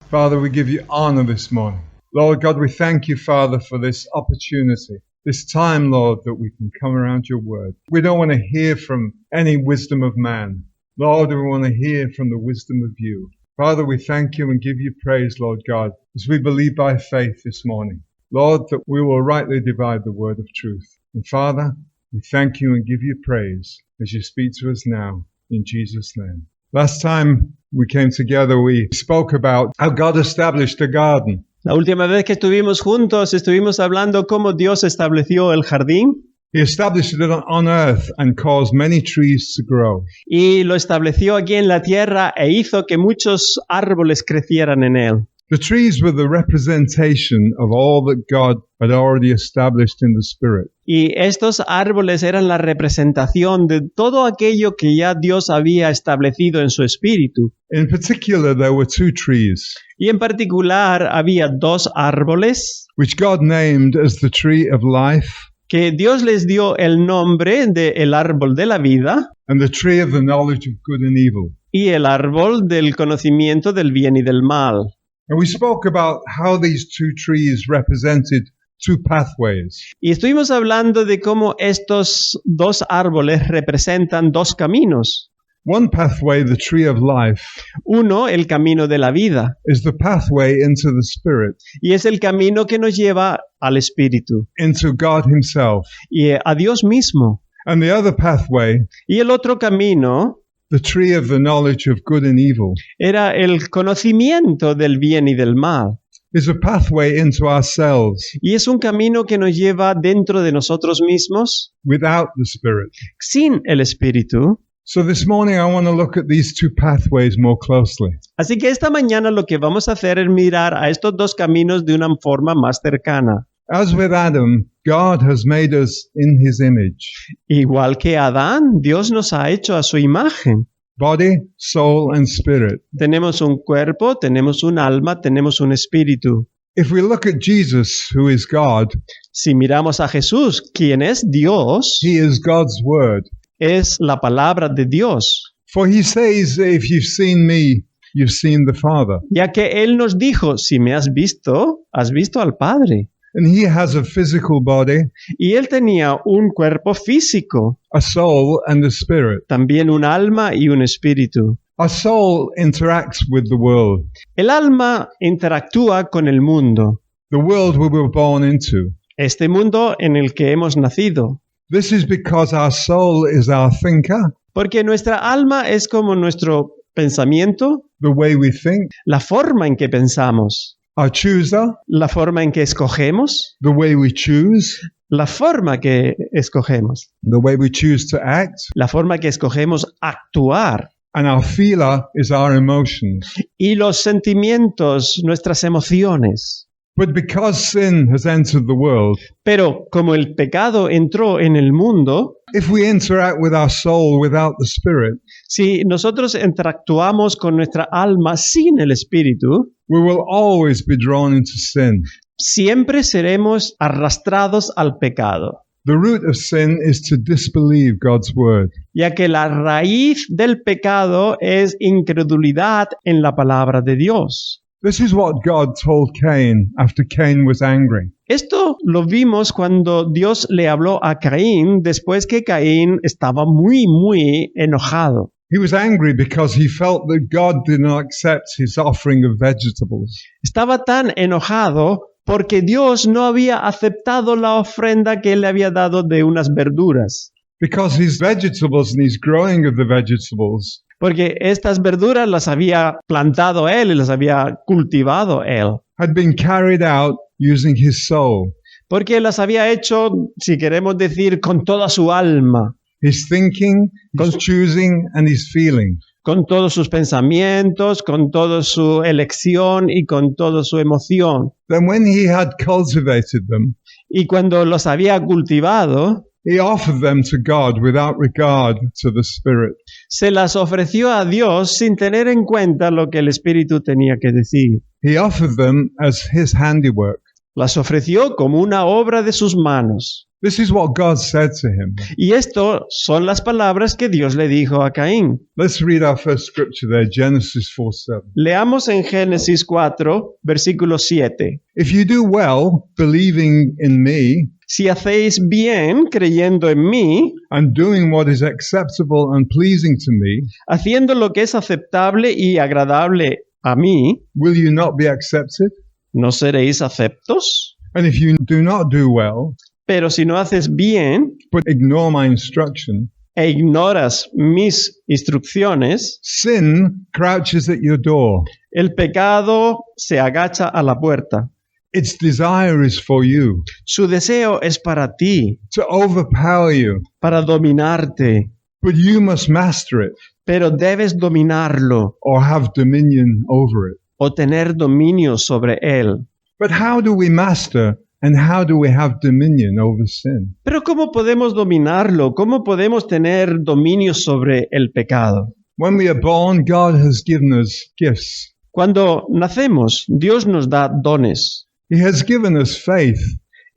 Father, we give you honor this morning. Lord God, we thank you, Father, for this opportunity, this time, Lord, that we can come around your word. We don't want to hear from any wisdom of man. Lord, we want to hear from the wisdom of you. Father, we thank you and give you praise, Lord God, as we believe by faith this morning. Lord, that we will rightly divide the word of truth. And Father, we thank you and give you praise as you speak to us now, in Jesus' name. Last time we came together, we spoke about how God established a garden. La última vez que estuvimos juntos, estuvimos hablando cómo Dios estableció el jardín He established it on earth and caused many trees to grow. y lo estableció aquí en la tierra e hizo que muchos árboles crecieran en él. The trees were the representation of all that God had already established in the Spirit. Y estos árboles eran la representación de todo aquello que ya Dios había establecido en su espíritu. In particular, there were two trees, Y en particular había dos árboles which God named as the tree of life que Dios les dio el nombre de el árbol de la vida and the tree of the knowledge of good and evil. y el árbol del conocimiento del bien y del mal. And we spoke about how these two trees represented two pathways. Y estuvimos hablando de cómo estos dos árboles representan dos caminos. One pathway, the tree of life, Uno, el camino de la vida, is the pathway into the Spirit, y es el camino que nos lleva al Espíritu into God Himself. y a Dios mismo. And the other pathway, Y el otro camino the tree of the knowledge of good and evil, era el conocimiento del bien y del mal. is a pathway into ourselves Y es un camino que nos lleva dentro de nosotros mismos without the Spirit. sin el Espíritu. So this morning I want to look at these two pathways more closely. Así que esta mañana lo que vamos a hacer es mirar a estos dos caminos de una forma más cercana. As with Adam, God has made us in His image, Igual que Adán, Dios nos ha hecho a su imagen. body, soul, and spirit. Tenemos un cuerpo, tenemos un alma, tenemos un espíritu. If we look at Jesus, who is God, Si miramos a Jesús, quien es Dios, He is God's Word. es la palabra de Dios. For He says, if you've seen me, you've seen the Father. Ya que Él nos dijo, si me has visto al Padre. And He has a physical body, Y Él tenía un cuerpo físico, a soul, and a spirit. también un alma y un espíritu. Our soul interacts with the world, El alma interactúa con el mundo, the world we were born into. este mundo en el que hemos nacido. This is because our soul is our thinker, Porque nuestra alma es como nuestro pensamiento, the way we think, la forma en que pensamos, our chooser, la forma en que escogemos, the way we choose, la forma que escogemos, the way we choose to act, la forma que escogemos actuar. and our feeler is our emotions. Y los sentimientos, nuestras emociones. But because sin has entered the world, Pero como el pecado entró en el mundo, if we interact with our soul without the Spirit, si nosotros interactuamos con nuestra alma sin el espíritu, we will always be drawn into sin. siempre seremos arrastrados al pecado, The root of sin is to disbelieve God's word. ya que la raíz del pecado es incredulidad en la palabra de Dios. This is what God told Cain after Cain was angry. Esto lo vimos cuando Dios le habló a Caín después que Caín estaba muy enojado. He was angry because he felt that God did not accept his offering of vegetables. Estaba tan enojado porque Dios no había aceptado la ofrenda que él le había dado de unas verduras. Because his vegetables and his growing of the vegetables Porque estas verduras las había plantado él y las había cultivado él. had been carried out using his soul, Porque las había hecho, si queremos decir, con toda su alma, his thinking, his choosing, and his feeling. con todos sus pensamientos, con toda su elección y con toda su emoción. Then when he had cultivated them, Y cuando los había cultivado, he offered them to God without regard to the Spirit. se las ofreció a Dios sin tener en cuenta lo que el Espíritu tenía que decir. He offered them as his handiwork. Las ofreció como una obra de sus manos. This is what God said to him. Y esto son las palabras que Dios le dijo a Caín. Let's read our first scripture there, Genesis 4:7. Leamos en Génesis 4, versículo 7. If you do well, believing in me, Si hacéis bien creyendo en mí, and doing what is acceptable and pleasing to me, haciendo lo que es aceptable y agradable a mí, will you not be accepted? ¿no seréis aceptos? And if you do not do well, Pero si no haces bien but ignore my instruction, e ignoras mis instrucciones, sin crouches at your door. el pecado se agacha a la puerta. Its desire is for you, Su deseo es para ti, to overpower you, para dominarte, but you must master it pero debes dominarlo or have dominion over it. o tener dominio sobre él. But how do we master and how do we have dominion over sin? Pero ¿cómo podemos dominarlo? ¿Cómo podemos tener dominio sobre el pecado? When we are born, God has given us gifts. Cuando nacemos, Dios nos da dones He has given us faith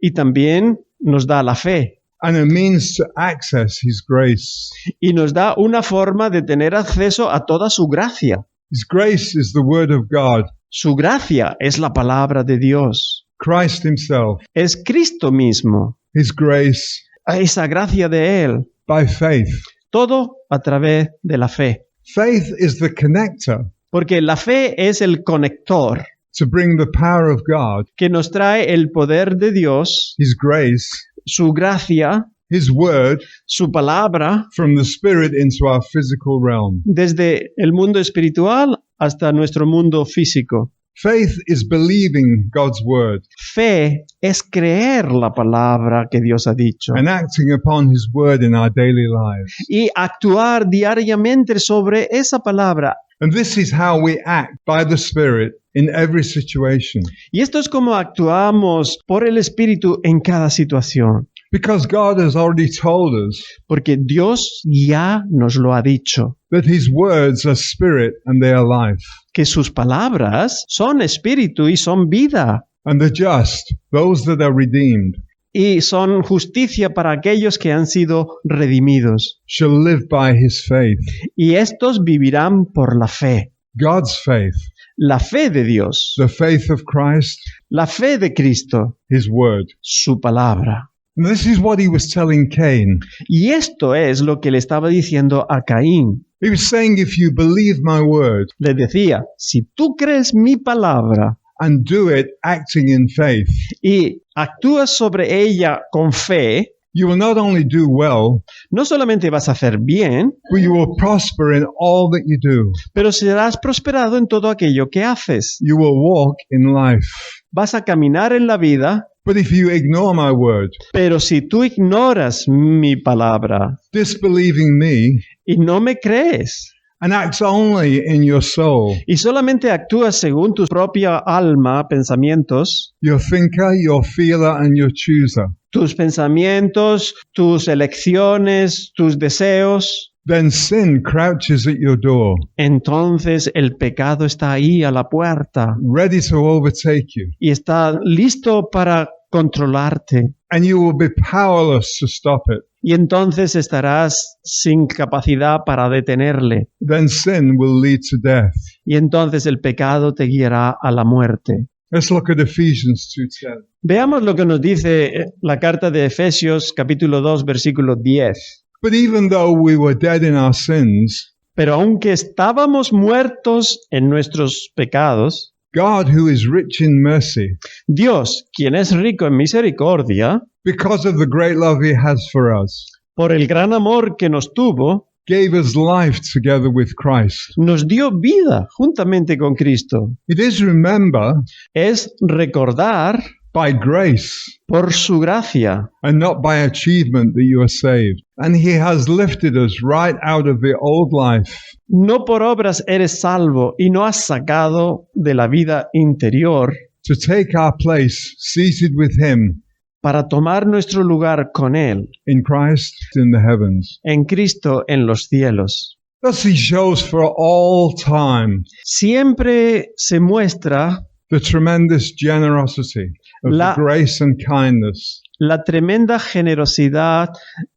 y también nos da la fe and a means to access His grace. y nos da una forma de tener acceso a toda su gracia. His grace is the Word of God, Su gracia es la palabra de Dios. Christ Himself. Es Cristo mismo, His grace esa gracia de Él. by faith. Todo a través de la fe. Faith is the connector Porque la fe es el conector to bring the power of God, que nos trae el poder de Dios, His grace, su gracia, His Word, su palabra, from the Spirit into our physical realm. desde el mundo espiritual hasta nuestro mundo físico. Faith is believing God's Word Fe es creer la palabra que Dios ha dicho and acting upon His Word in our daily lives. y actuar diariamente sobre esa palabra. And this is how we act by the Spirit in every situation. Y esto es como actuamos por el Espíritu en cada situación. Because God has already told us Porque Dios ya nos lo ha dicho, that His words are spirit and they are life. que sus palabras son espíritu y son vida, And the just, those that are redeemed, y son justicia para aquellos que han sido redimidos. shall live by His faith. Y estos vivirán por la fe. God's faith, La fe de Dios, the faith of Christ, la fe de Cristo, His Word. su palabra. And this is what He was telling Cain. Y esto es lo que le estaba diciendo a Caín. He was saying, if you believe my word Le decía, si tú crees mi palabra and do it acting in faith, y actúas sobre ella con fe, you will not only do well, no solamente vas a hacer bien, but you will prosper in all that you do. pero serás prosperado en todo aquello que haces. You will walk in life. Vas a caminar en la vida, But if you ignore my word, pero si tú ignoras mi palabra disbelieving me, y no me crees, and acts only in your soul, y solamente actúas según tu propia alma, pensamientos, your thinker, your feeler, and your chooser, tus pensamientos, tus elecciones, tus deseos, then sin crouches at your door, entonces el pecado está ahí a la puerta ready to overtake you, y está listo para controlarte. and you will be powerless to stop it. Y entonces estarás sin capacidad para detenerle. Then sin will lead to death. Y entonces el pecado te guiará a la muerte. Let's look at Ephesians 2:10. Veamos lo que nos dice la carta de Efesios capítulo 2 versículo 10. But even though we were dead in our sins, Pero aunque estábamos muertos en nuestros pecados, God, who is rich in mercy, Dios, quien es rico en misericordia, because of the great love He has for us, por el gran amor que nos tuvo, gave us life together with Christ. nos dio vida juntamente con Cristo. It is, remember, Es recordar by grace por su gracia and not by achievement that you are saved. And He has lifted us right out of the old life no por obras eres salvo y no has sacado de la vida interior to take our place seated with Him para tomar nuestro lugar con Él, in Christ in the heavens. en Cristo en los cielos. Thus He shows for all time Siempre se muestra the tremendous generosity of La- the grace and kindness la tremenda generosidad,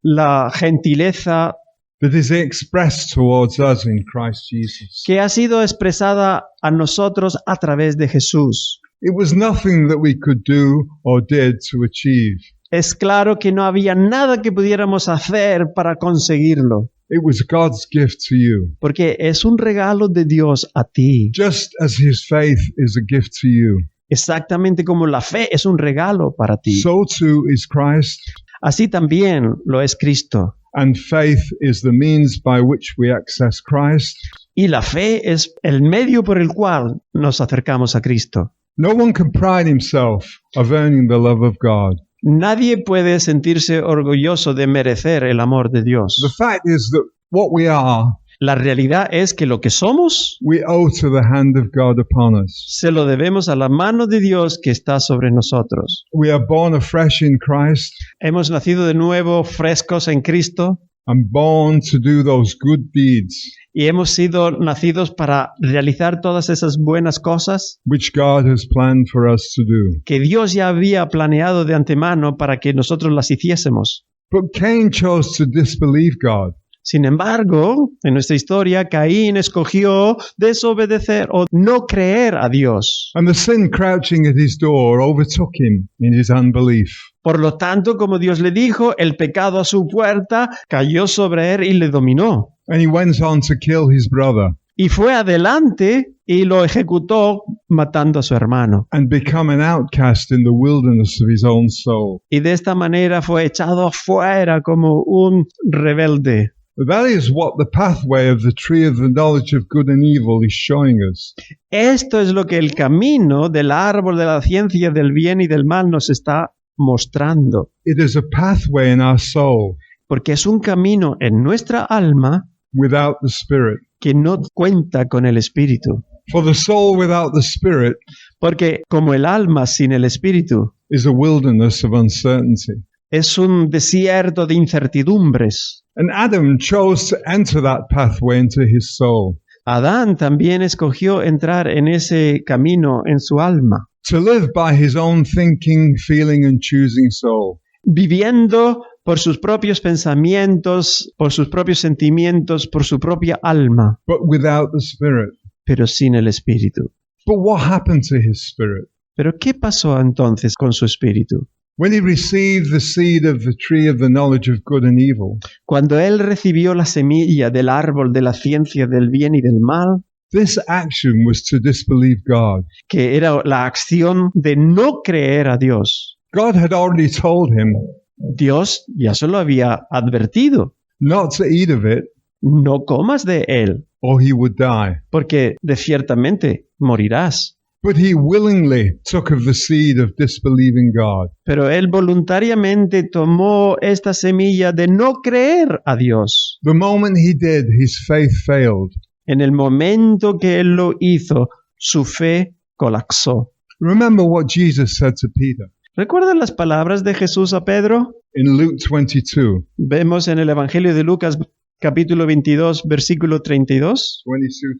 la gentileza that is expressed towards us in Christ Jesus. que ha sido expresada a nosotros a través de Jesús. It was nothing that we could do or did to achieve. Es claro que no había nada que pudiéramos hacer para conseguirlo, It was God's gift to you, porque es un regalo de Dios a ti, just as His faith is a gift to you. exactamente como la fe es un regalo para ti. So too is Christ, Así también lo es Cristo. and faith is the means by which we access Christ. Y la fe es el medio por el cual nos acercamos a Cristo. No one can pride himself of earning the love of God. Nadie puede sentirse orgulloso de merecer el amor de The Dios. fact is that what we are, La realidad es que lo que somos we owe to the hand of God upon us. se lo debemos a la mano de Dios que está sobre nosotros. We are born afresh in Christ Hemos nacido de nuevo frescos en Cristo and born to do those good deeds y hemos sido nacidos para realizar todas esas buenas cosas which God has planned for us to do. que Dios ya había planeado de antemano para que nosotros las hiciésemos. But Cain chose to disbelieve God. Sin embargo, en nuestra historia, Caín escogió desobedecer o no creer a Dios. And the sin crouching at his door overtook him in his unbelief. Por lo tanto, como Dios le dijo, el pecado a su puerta cayó sobre él y le dominó. And he went on to kill his brother Y fue adelante y lo ejecutó matando a su hermano. and become an outcast in the wilderness of his own soul. Y de esta manera fue echado afuera como un rebelde. That is what the pathway of the tree of the knowledge of good and evil is showing us. Esto es lo que el camino del árbol de la ciencia del bien y del mal nos está mostrando. It is a pathway in our soul Porque es un camino en nuestra alma without the Spirit. que no cuenta con el Espíritu. For the soul without the Spirit Porque como el alma sin el Espíritu is a wilderness of uncertainty. es un desierto de incertidumbres. And Adam chose to enter that pathway into his soul, Adán también escogió entrar en ese camino en su alma, to live by his own thinking, feeling, and choosing soul. viviendo por sus propios pensamientos, por sus propios sentimientos, por su propia alma, But without the Spirit. pero sin el Espíritu. But what happened to his spirit? ¿Pero qué pasó entonces con su espíritu? When he received the seed of the tree of the knowledge of good and evil, Cuando él recibió la semilla del árbol de la ciencia del bien y del mal, this action was to disbelieve God. que era la acción de no creer a Dios. God had already told him Dios ya se lo había advertido. not to eat of it No comas de él, or he would die. porque de ciertamente morirás. But he willingly took of the seed of disbelieving God. Pero él voluntariamente tomó esta semilla de no creer a Dios. The moment he did, his faith failed. En el momento que él lo hizo, su fe colapsó. Remember what Jesus said to Peter ¿Recuerdan las palabras de Jesús a Pedro? in Luke 22, Vemos en el Evangelio de Lucas capítulo 22, versículo 32.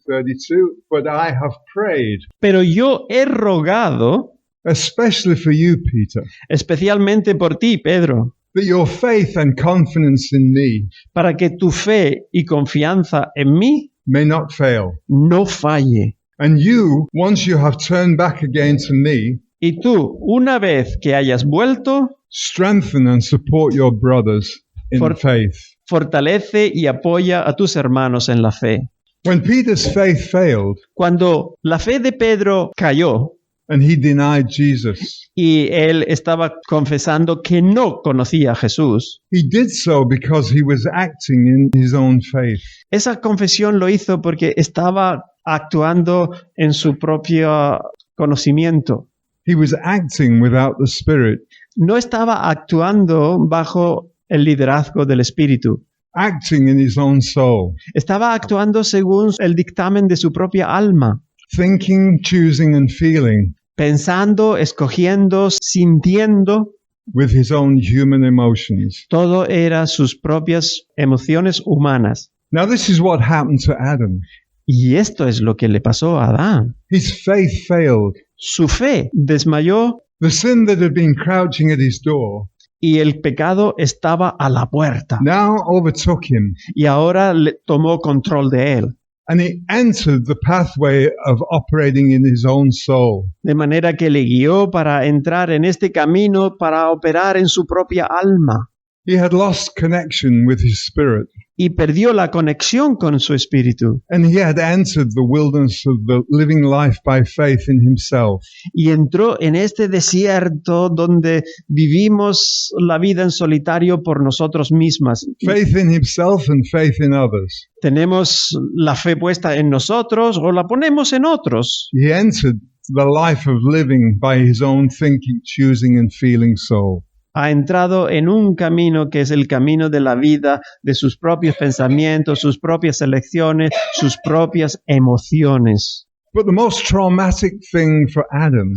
32. But I have prayed, Pero yo he rogado, especially for you, Peter, especialmente por ti, Pedro, that your faith and confidence in me para que tu fe y confianza en mí may not fail. no falle. And you, once you have turned back again to me, Y tú, una vez que hayas vuelto, strengthen and support your brothers in For- faith. fortalece y apoya a tus hermanos en la fe. When Peter's faith failed Cuando la fe de Pedro cayó and he denied Jesus, y él estaba confesando que no conocía a Jesús, he did so because he was acting in his own faith. esa confesión lo hizo porque estaba actuando en su propio conocimiento. He was acting without the Spirit, No estaba actuando bajo el liderazgo del Espíritu. acting in his own soul, Estaba actuando según el dictamen de su propia alma, thinking, choosing, and feeling pensando, escogiendo, sintiendo. with his own human emotions. Todo era sus propias emociones humanas. Now, this is what happened to Adam. Y esto es lo que le pasó a Adán. His faith failed, Su fe desmayó The sin that had been crouching at his door y el pecado estaba a la puerta now overtook him, y ahora tomó control de él. and he entered the pathway of operating in his own soul. De manera que le guió para entrar en este camino para operar en su propia alma He had lost connection with his spirit, y perdió la conexión con su espíritu and he had entered the wilderness of the living life by faith in himself. y entró en este desierto donde vivimos la vida en solitario por nosotros mismas. Faith in himself and faith in others. Tenemos la fe puesta en nosotros o la ponemos en otros. He entered the life of living by his own thinking, choosing, and feeling soul. Ha entrado en un camino que es el camino de la vida, de sus propios pensamientos, sus propias elecciones, sus propias emociones. But the most traumatic thing for Adam,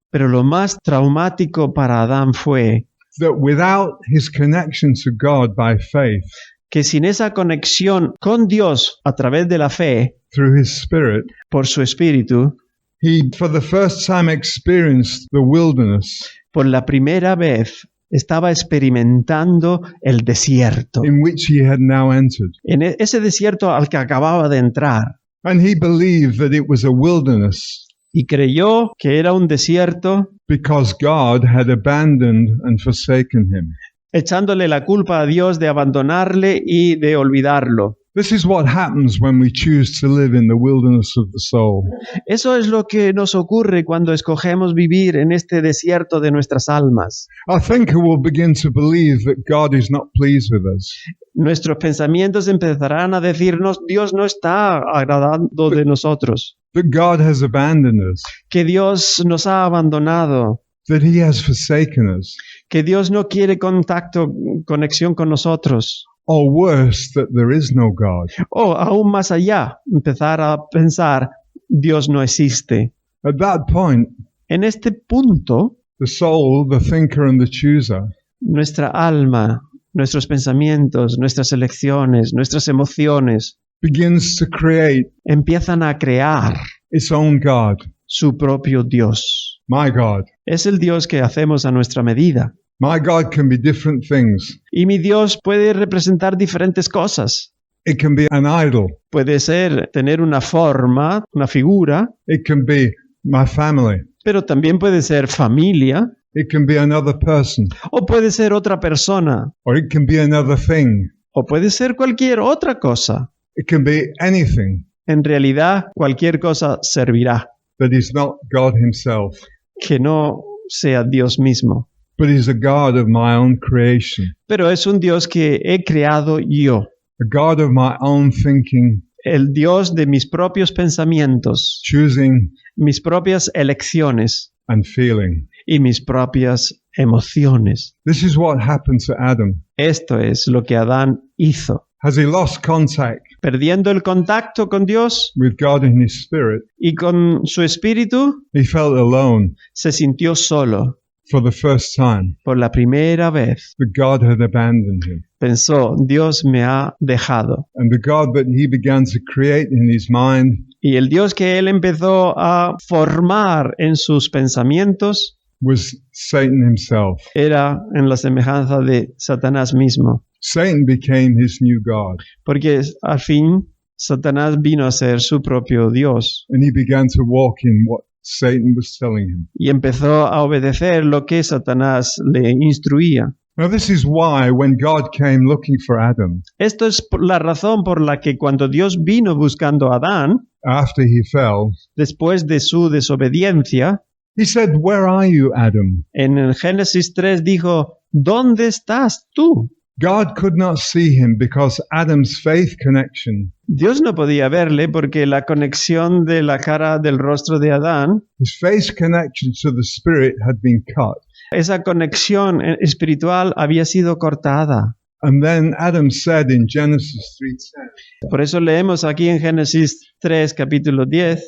Pero lo más traumático para Adán fue that without his connection to God by faith, que sin esa conexión con Dios a través de la fe, through his spirit, por su espíritu, he for the first time experienced the wilderness por la primera vez estaba experimentando el desierto. in which he had now entered. En ese desierto al que acababa de entrar. And he believed that it was a wilderness Y creyó que era un desierto because God had abandoned and forsaken him. echándole la culpa a Dios de abandonarle y de olvidarlo. This is what happens when we choose to live in the wilderness of the soul. Eso es lo que nos ocurre cuando escogemos vivir en este desierto de nuestras almas. Our thinker will begin to believe that God is not pleased with us. Nuestros pensamientos empezarán a decirnos, Dios no está agradando de nosotros, That God has abandoned us, que Dios nos ha abandonado, that he has forsaken us, que Dios no quiere contacto, conexión con nosotros. or worse, that there is no God. O aún más allá, empezar a pensar, Dios no existe. At that point, En este punto, the soul, the thinker and the chooser nuestra alma, nuestros pensamientos, nuestras elecciones, nuestras emociones begins to create empiezan a crear its own God. su propio Dios. My God. Es el Dios que hacemos a nuestra medida. My God can be different things. Y mi Dios puede representar diferentes cosas. It can be an idol. Puede ser tener una forma, una figura, It can be my family. pero también puede ser familia, It can be another person. o puede ser otra persona, Or it can be another thing. o puede ser cualquier otra cosa. It can be anything En realidad, cualquier cosa servirá, that is not God himself, que no sea Dios mismo. but is a God of my own creation, Pero es un Dios que he creado yo, a God of my own thinking, el Dios de mis propios pensamientos, choosing mis propias elecciones and feeling. y mis propias emociones. This is what happened to Adam. Esto es lo que Adán hizo. Has he lost contact Perdiendo el contacto con Dios with God in his spirit? y con su espíritu, He felt alone se sintió solo for the first time, por la primera vez. that God had abandoned him. Pensó, Dios me ha dejado. And the God that he began to create in his mind Y el Dios que él empezó a formar en sus pensamientos was Satan himself. era en la semejanza de Satanás mismo. Satan became his new God, Porque al fin Satanás vino a ser su propio Dios and he began to walk in what Satan was telling him. y empezó a obedecer lo que Satanás le instruía. Now, this is why when God came looking for Adam Esto es la razón por la que cuando Dios vino buscando a Adán, after he fell, después de su desobediencia, he said, "Where are you, Adam?" en el Génesis 3 dijo, ¿dónde estás tú? God could not see him because Adam's faith connection, Dios no podía verle porque la conexión de la cara del rostro de Adán, his faith connection to the Spirit had been cut. esa conexión espiritual había sido cortada. And then Adam said in Genesis 3:10, Por eso leemos aquí en Génesis 3, capítulo 10,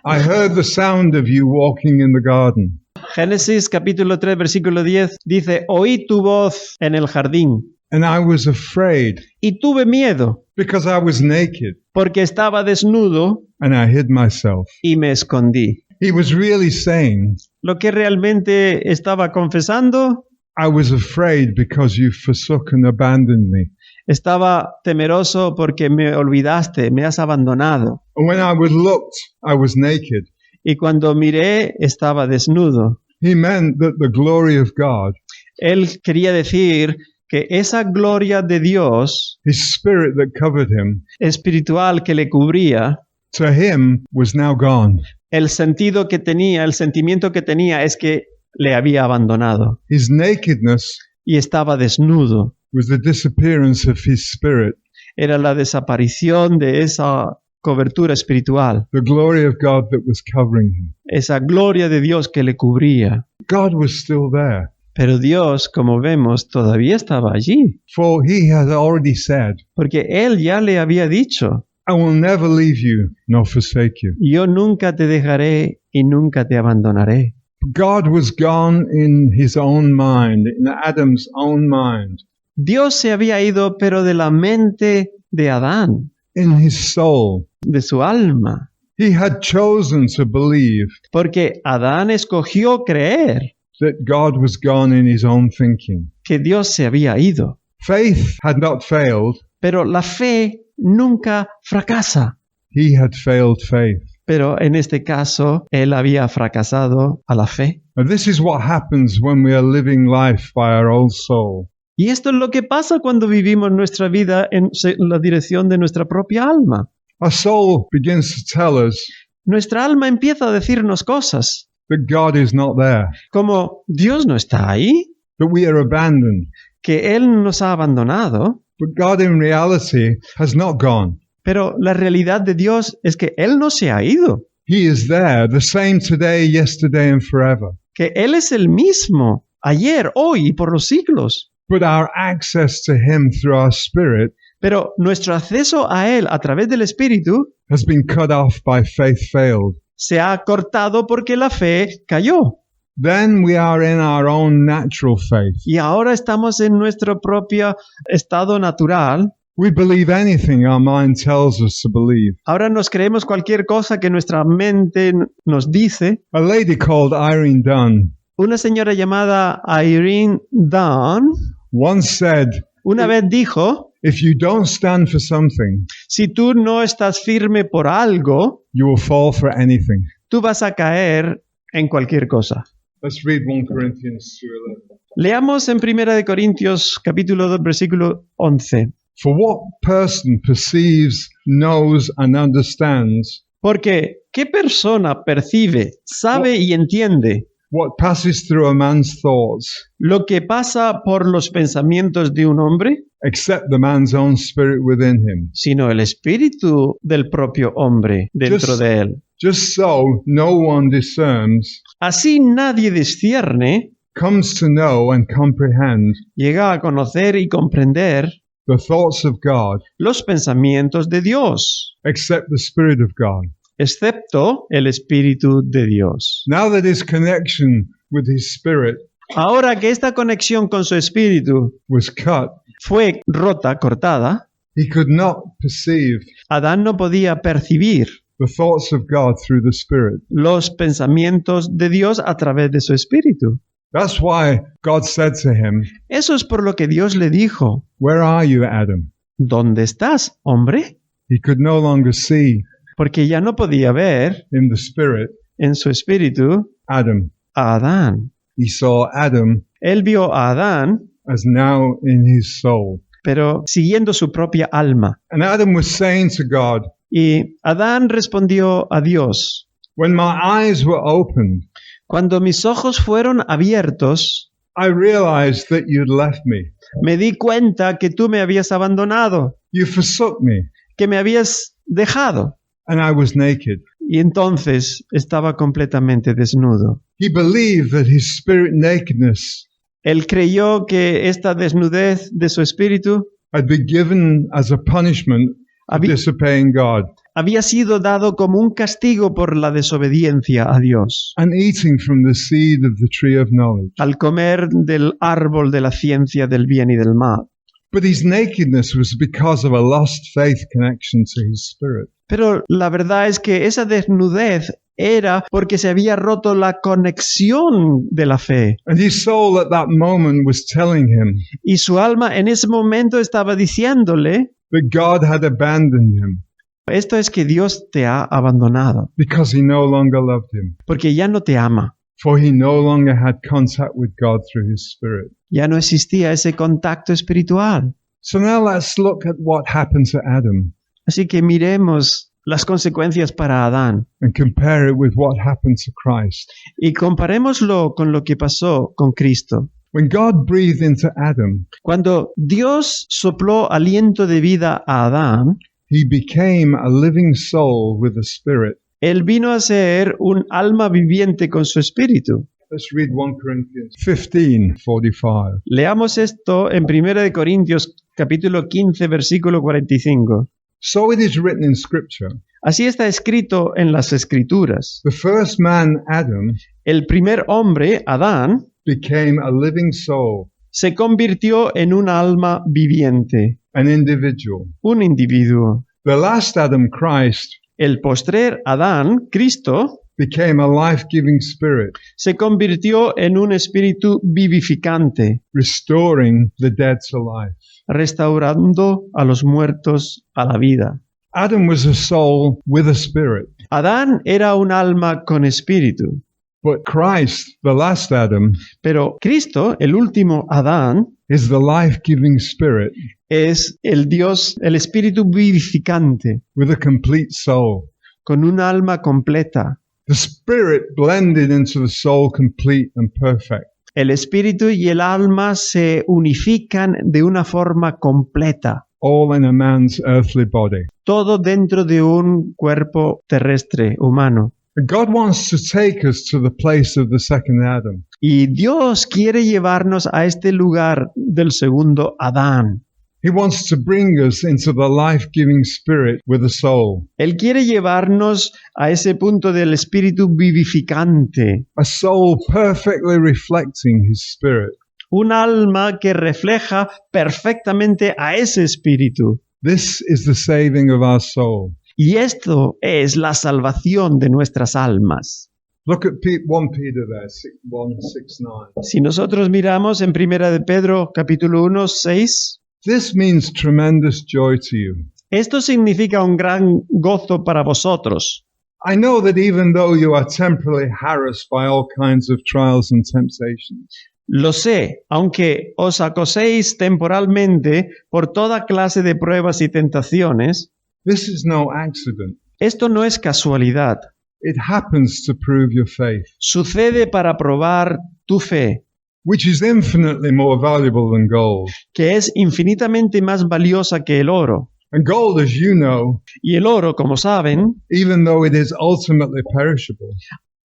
I heard the sound of you walking in the garden. Génesis capítulo 3, versículo 10, dice, oí tu voz en el jardín And I was afraid y tuve miedo because I was naked porque estaba desnudo and I hid myself. y me escondí. He was really saying, lo que realmente estaba confesando? I was afraid because you forsook and abandoned me. Estaba temeroso porque me olvidaste, me has abandonado. And when I was looked, I was naked. Y cuando miré, estaba desnudo. He meant that the glory of God, Él quería decir que esa gloria de Dios his spirit that covered him, espiritual que le cubría, to him was now gone. el sentido que tenía, el sentimiento que tenía es que le había abandonado His nakedness y estaba desnudo. was the disappearance of his spirit. Era la desaparición de esa cobertura espiritual, The glory of God that was covering him. esa gloria de Dios que le cubría. God was still there, Pero Dios, como vemos, todavía estaba allí, for he had already said, porque Él ya le había dicho, I will never leave you nor forsake you. yo nunca te dejaré y nunca te abandonaré. God was gone in his own mind, in Adam's own mind, Dios se había ido, pero de la mente de Adán, in his soul. de su alma, He had chosen to believe porque Adán escogió creer that God was gone in his own thinking. que Dios se había ido. Faith had not failed, Pero la fe nunca fracasa. he had failed faith. Pero en este caso, él había fracasado a la fe. And this is what happens when we are living life by our old soul. Y esto es lo que pasa cuando vivimos nuestra vida en la dirección de nuestra propia alma. Our soul begins to tell us Nuestra alma empieza a decirnos cosas that God is not there, como Dios no está ahí, that we are abandoned. que Él nos ha abandonado. But God in reality has not gone. Pero la realidad de Dios es que Él no se ha ido, He is there, the same today, yesterday, and forever. que Él es el mismo, ayer, hoy y por los siglos. But our access to Him through our spirit Pero nuestro acceso a Él a través del Espíritu has been cut off by faith failed. se ha cortado porque la fe cayó. Then we are in our own natural faith. Y ahora estamos en nuestro propio estado natural. We believe anything our mind tells us to believe. Ahora nos creemos cualquier cosa que nuestra mente nos dice. A lady called Irene Dunn Una señora llamada Irene Dunn once said, una vez dijo, if you don't stand for something, si tú no estás firme por algo, you will fall for anything. tú vas a caer en cualquier cosa. Let's read 1 Corinthians 2:11. Leamos en 1 de Corintios capítulo 2 versículo 11. For what person perceives, knows, and understands Porque, ¿qué persona percibe, sabe y entiende what passes through a man's thoughts, lo que pasa por los pensamientos de un hombre? except the man's own spirit within him? Sino el espíritu del propio hombre dentro de él. Just so no one discerns, Así nadie discierne, comes to know and comprehend llega a conocer y comprender the thoughts of God, los pensamientos de Dios, except the Spirit of God. excepto el Espíritu de Dios. Now that his connection with his spirit Ahora que esta conexión con su espíritu was cut, fue rota, cortada, he could not perceive Adán no podía percibir the thoughts of God through the Spirit. los pensamientos de Dios a través de su espíritu. That's why God said to him, Eso es por lo que Dios le dijo, where are you, Adam? ¿dónde estás, hombre? He could no longer see Porque ya no podía ver in the Spirit en su espíritu Adam. a Adán. He saw Adam Él vio a Adán, as now in his soul. pero siguiendo su propia alma. And Adam was saying to God, Y Adán respondió a Dios, when my eyes were opened, cuando mis ojos fueron abiertos, I realized that you'd left me. me di cuenta que tú me habías abandonado, You forsook me, que me habías dejado. and I was naked. Y entonces estaba completamente desnudo. He believed that his spirit nakedness Él creyó que esta desnudez de su espíritu had been given as a punishment for Habí- disobeying God había sido dado como un castigo por la desobediencia a Dios, and eating from the seed of the tree of knowledge. al comer del árbol de la ciencia del bien y del mal. But his nakedness was because of a lost faith connection to his spirit. Pero la verdad es que esa desnudez era porque se había roto la conexión de la fe. And his soul at that moment was telling him Y su alma en ese momento estaba diciéndole, that God had abandoned him esto es que Dios te ha abandonado, because he no longer loved him, porque ya no te ama. for he no longer had contact with God through his Spirit. Ya no existía ese contacto espiritual. So now let's look at what happened to Adam Así que miremos las consecuencias para Adán and compare it with what happened to Christ. y comparémoslo con lo que pasó con Cristo. When God breathed into Adam, Cuando Dios sopló aliento de vida a Adán, he became a living soul with a spirit. él vino a ser un alma viviente con su espíritu. Let's read 1 Corinthians 15:45. Leamos esto en 1 Corintios capítulo 15 versículo 45. So it is written in Scripture, Así está escrito en las Escrituras. the first man, Adam, El primer hombre, Adán, became a living soul, se convirtió en un alma viviente, an individual. un individuo. The last Adam, Christ, El postrer Adán, Cristo, became a life-giving spirit, se convirtió en un espíritu vivificante, restoring the dead to life. restaurando a los muertos a la vida. Adam was a soul with a spirit, Adán era un alma con espíritu, but Christ, the last Adam, pero Cristo, el último Adán, is the life-giving spirit es el Dios, el espíritu vivificante, with a complete soul. con un alma completa. The spirit blended into the soul complete and perfect. El espíritu y el alma se unifican de una forma completa, All in a man's earthly body. todo dentro de un cuerpo terrestre, humano. God wants to take us to the place of the second Adam. Y Dios quiere llevarnos a este lugar del segundo Adán. He wants to bring us into the life-giving spirit with a soul. Él quiere llevarnos a ese punto del espíritu vivificante, A soul perfectly reflecting his spirit. un alma que refleja perfectamente a ese espíritu. This is the saving of our soul. Y esto es la salvación de nuestras almas. Look at 1 Peter there, 1:6-9. Si nosotros miramos en 1 de Pedro capítulo 1, 6, This means tremendous joy to you. esto significa un gran gozo para vosotros. I know that even though you are temporarily harassed by all kinds of trials and temptations, Lo sé, aunque os acoséis temporalmente por toda clase de pruebas y tentaciones, this is no accident. esto no es casualidad. It happens to prove your faith, Sucede para probar tu fe, which is infinitely more valuable than gold. que es infinitamente más valiosa que el oro. And gold, as you know, Y el oro, como saben, even though it is ultimately perishable,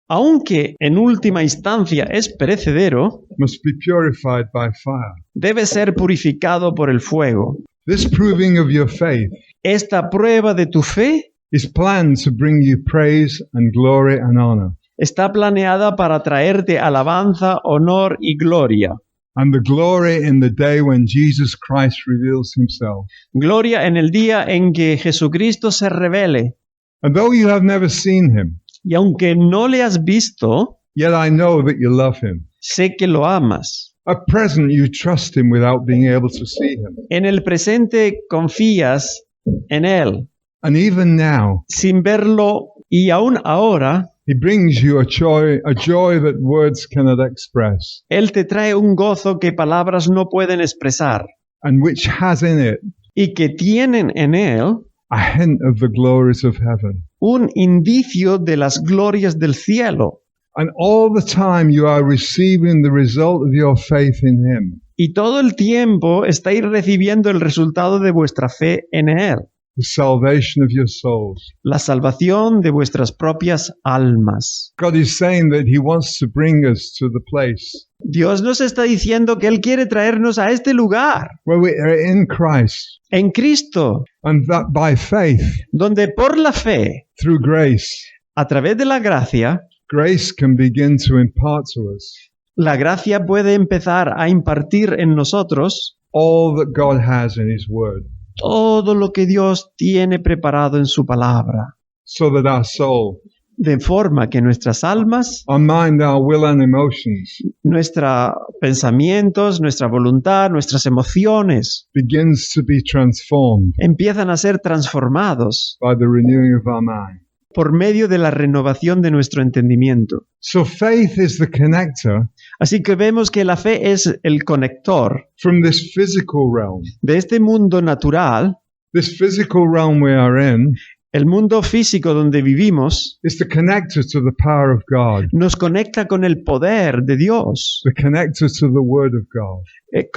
aunque en última instancia es perecedero, must be purified by fire. debe ser purificado por el fuego. This proving of your faith Esta prueba de tu fe is planned to bring you praise and glory and honor, está planeada para traerte alabanza, honor y gloria. and the glory in the day when Jesus Christ reveals himself. Gloria en el día en que Jesucristo se revele. And though you have never seen him, Y aunque no le has visto, yet I know that you love him. sé que lo amas. At present, you trust him without being able to see him. En el presente confías en Él, And even now, sin verlo, y aún ahora, he brings you a joy that words cannot express, Él te trae un gozo que palabras no pueden expresar, and which has in it y que tienen en Él a hint of the glories of heaven. un indicio de las glorias del cielo. And all the time you are receiving the result of your faith in him, Y todo el tiempo estáis recibiendo el resultado de vuestra fe en Él, the salvation of your souls. la salvación de vuestras propias almas. God is saying that he wants to bring us to the place Dios nos está diciendo que Él quiere traernos a este lugar, where we are in Christ, en Cristo, and that by faith, donde por la fe, through grace, a través de la gracia can begin to impart to us la gracia puede empezar a impartir en nosotros all that God has in his word, todo lo que Dios tiene preparado en su palabra, so that our soul de forma que nuestras almas, our mind, our will and emotions nuestros pensamientos, nuestra voluntad, nuestras emociones begins to be transformed empiezan a ser transformados by the renewing of our mind. por medio de la renovación de nuestro entendimiento. So faith is the connector Así que vemos que la fe es el conector from this physical realm. de este mundo natural, This physical realm we are in el mundo físico donde vivimos, is the connector to the power of God, nos conecta con el poder de Dios, the connector to the word of God.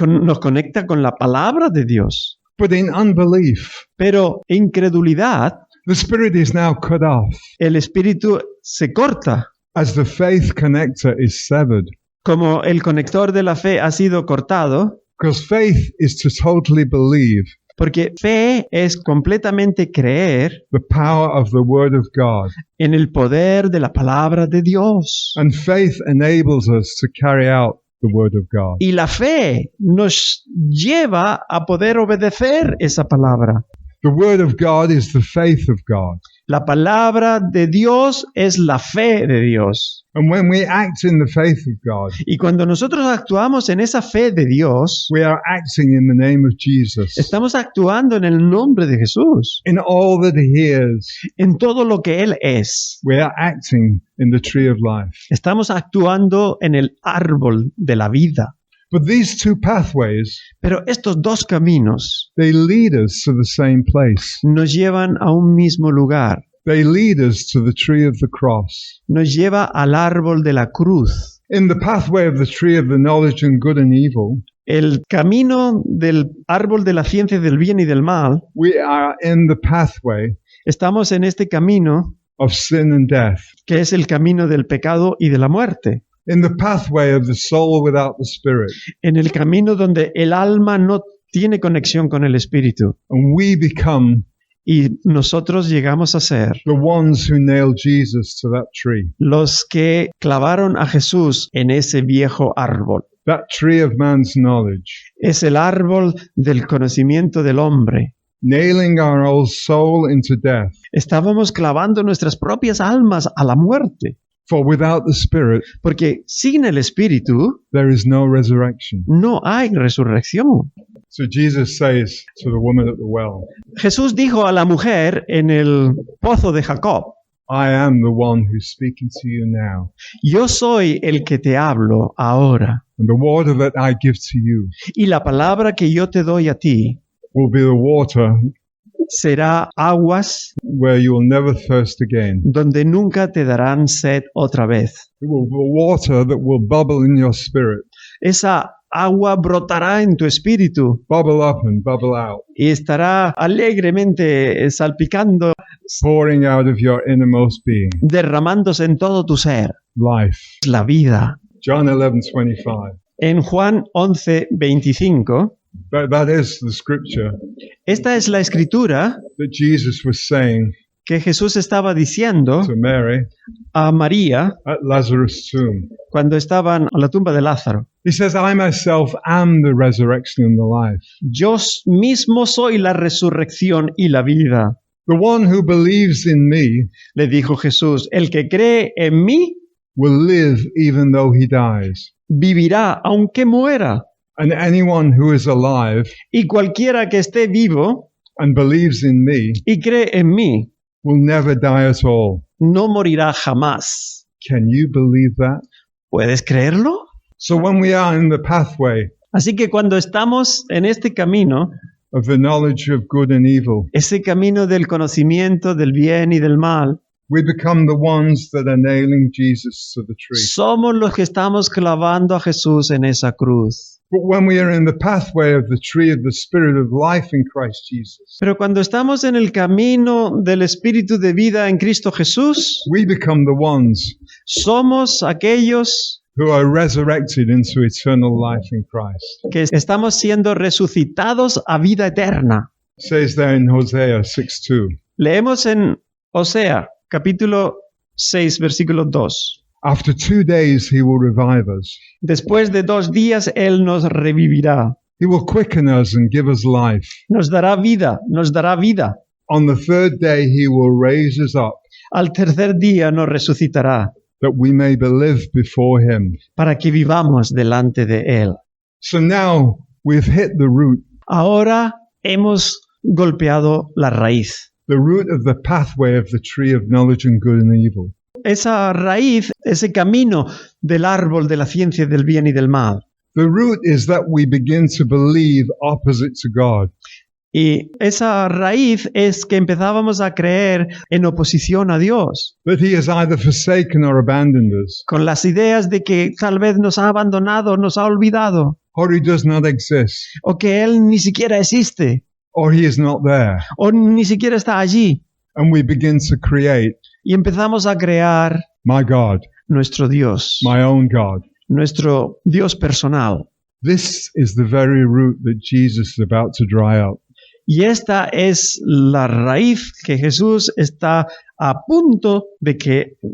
nos conecta con la palabra de Dios. But in unbelief, Pero incredulidad, the spirit is now cut off el espíritu se corta, as the faith connector is severed. como el conector de la fe ha sido cortado, Because faith is to totally believe porque fe es completamente creer the power of the word of God. en el poder de la palabra de Dios. And faith enables us to carry out the word of God. Y la fe nos lleva a poder obedecer esa palabra. The word of God is the faith of God. La palabra de Dios es la fe de Dios. And when we act in the faith of God, Y cuando nosotros actuamos en esa fe de Dios, we are acting in the name of Jesus. estamos actuando en el nombre de Jesús, In all that He is, en todo lo que Él es. we are acting in the tree of life. Estamos actuando en el árbol de la vida. But these two pathways, Pero estos dos caminos they lead us to the same place. nos llevan a un mismo lugar. They lead us to the tree of the cross. Nos lleva al árbol de la cruz. In the pathway of the tree of the knowledge and good and evil, El camino del árbol de la ciencia del bien y del mal, we are in the pathway estamos en este camino of sin and death. que es el camino del pecado y de la muerte. In the pathway of the soul without the spirit. En el camino donde el alma no tiene conexión con el espíritu. And we become Y nosotros llegamos a ser the ones who nailed Jesus to that tree. los que clavaron a Jesús en ese viejo árbol. That tree of man's knowledge. Es el árbol del conocimiento del hombre. Nailing our old soul into death. Estábamos clavando nuestras propias almas a la muerte. For without the spirit, Porque sin el espíritu there is no resurrection. no hay resurrección. So Jesus says to the woman at the well, Jesús dijo a la mujer en el pozo de Jacob, I am the one who's speaking to you now. yo soy el que te hablo ahora. And the water that I give to you Y la palabra que yo te doy a ti will be the water será aguas where you will never thirst again. donde nunca te darán sed otra vez. It will be water that will bubble in your spirit, Esa agua brotará en tu espíritu bubble up and bubble out, y estará alegremente salpicando, pouring out of your innermost being. derramándose en todo tu ser. Life. La vida. John 11:25. En Juan 11:25, That is the scripture esta es la escritura that Jesus was saying que Jesús estaba diciendo to Mary a María at Lazarus' tomb. cuando estaban a la tumba de Lázaro. He says, I myself am the resurrection and the life. Yo mismo soy la resurrección y la vida. The one who believes in me Le dijo Jesús, el que cree en mí will live even though he dies. vivirá aunque muera. And anyone who is alive Y cualquiera que esté vivo and believes in me y cree en mí will never die at all. no morirá jamás. Can you believe that? ¿Puedes creerlo? So when we are in the pathway Así que cuando estamos en este camino, of the knowledge of good and evil, ese camino del conocimiento del bien y del mal, we become the ones that are nailing Jesus to the tree. somos los que estamos clavando a Jesús en esa cruz. But when we are in the pathway of the tree of the Spirit of life in Christ Jesus, Pero cuando estamos en el camino del espíritu de vida en Cristo Jesús, we become the ones somos aquellos who are resurrected into eternal life in Christ. que estamos siendo resucitados a vida eterna. It says there in Hosea 6:2. Leemos en Osea, capítulo 6, versículo 2. After 2 days he will revive us. Después de 2 días Él nos revivirá. He will quicken us and give us life. Nos dará vida, nos dará vida. On the third day he will raise us up, Al tercer día nos resucitará that we may live before him. para que vivamos delante de Él. So now we've hit the root, Ahora hemos golpeado la raíz. the root of the pathway of the tree of knowledge and good and evil. Esa raíz, ese camino del árbol de la ciencia del bien y del mal. The root is that we begin to believe opposite to God. Y esa raíz es que empezábamos a creer en oposición a Dios, That he has either forsaken or abandoned us, con las ideas de que tal vez nos ha abandonado, nos ha olvidado, or he does not exist, o que Él ni siquiera existe, or he is not there. o ni siquiera está allí. And we begin to create Y empezamos a crear my God, nuestro Dios, my own God. nuestro Dios personal. This is the very root that Jesus is about to dry up. Y esta es la raíz que Jesús está a punto de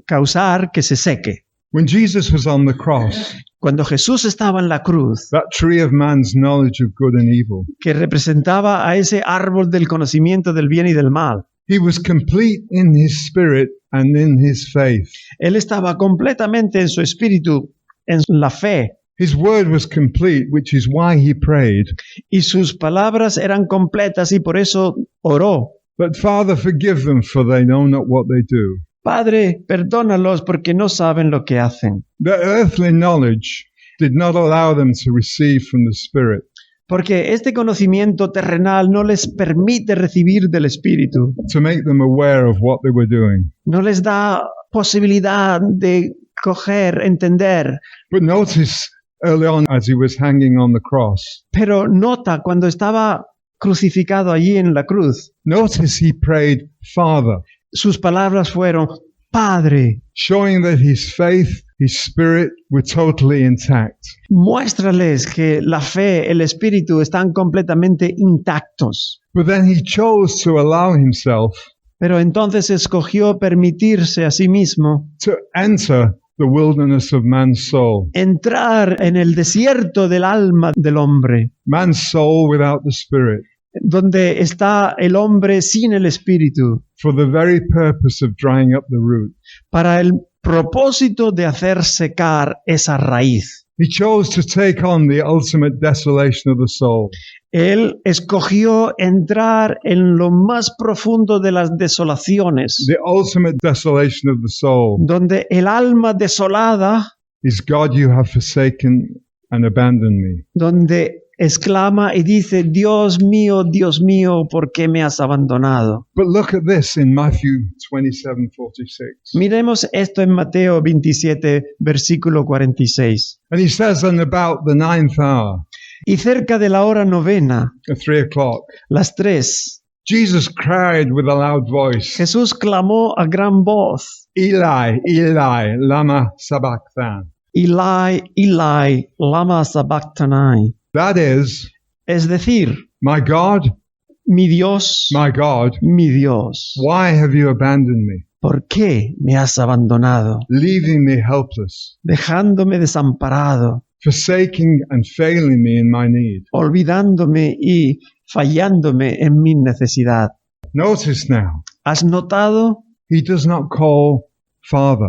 causar que se seque. When Jesus was on the cross, Cuando Jesús estaba en la cruz, that tree of man's knowledge of good and evil, que representaba a ese árbol del conocimiento del bien y del mal, he was complete in his spirit and in his faith. Él estaba completamente en su espíritu, en la fe, His word was complete, which is why he prayed. y sus palabras eran completas y por eso oró. But Father, forgive them, for they know not what they do. Padre, perdónalos porque no saben lo que hacen. Their earthly knowledge did not allow them to receive from the Spirit. Porque este conocimiento terrenal no les permite recibir del Espíritu. To make them aware of what they were doing. No les da posibilidad de coger, entender. But notice early on as he was hanging on the cross, Pero nota cuando estaba crucificado allí en la cruz, notice he prayed, Father, sus palabras fueron, Padre, showing that his faith, his spirit were totally intact. muéstrales que la fe, el Espíritu están completamente intactos. But then he chose to allow himself Pero entonces escogió permitirse a sí mismo to enter the wilderness of man's soul. entrar en el desierto del alma del hombre, Man's soul without the Spirit, donde está el hombre sin el Espíritu, for the very purpose of drying up the root. para el propósito de hacer secar esa raíz. He chose to take on the ultimate desolation of the soul. Él escogió entrar en lo más profundo de las desolaciones, The ultimate desolation of the soul donde el alma desolada, is, God, you have forsaken and abandoned me. donde exclama y dice, Dios mío, ¿por qué me has abandonado? But look at this in Matthew 27:46. Miremos esto en Mateo 27, versículo 46. And he says, and about the 9th hour, Y cerca de la hora novena, at 3 o'clock, las 3, Jesus cried with a loud voice, Jesús clamó a gran voz, Eli, Eli, lama sabachthani. Eli, lama sabachthani. That is, Es decir, my God, mi Dios, my God, why have you abandoned me, ¿por qué me has abandonado? leaving me helpless, Dejándome desamparado, forsaking and failing me in my need? olvidándome y fallándome en mi necesidad. Notice now, ¿Has notado? he does not call Father.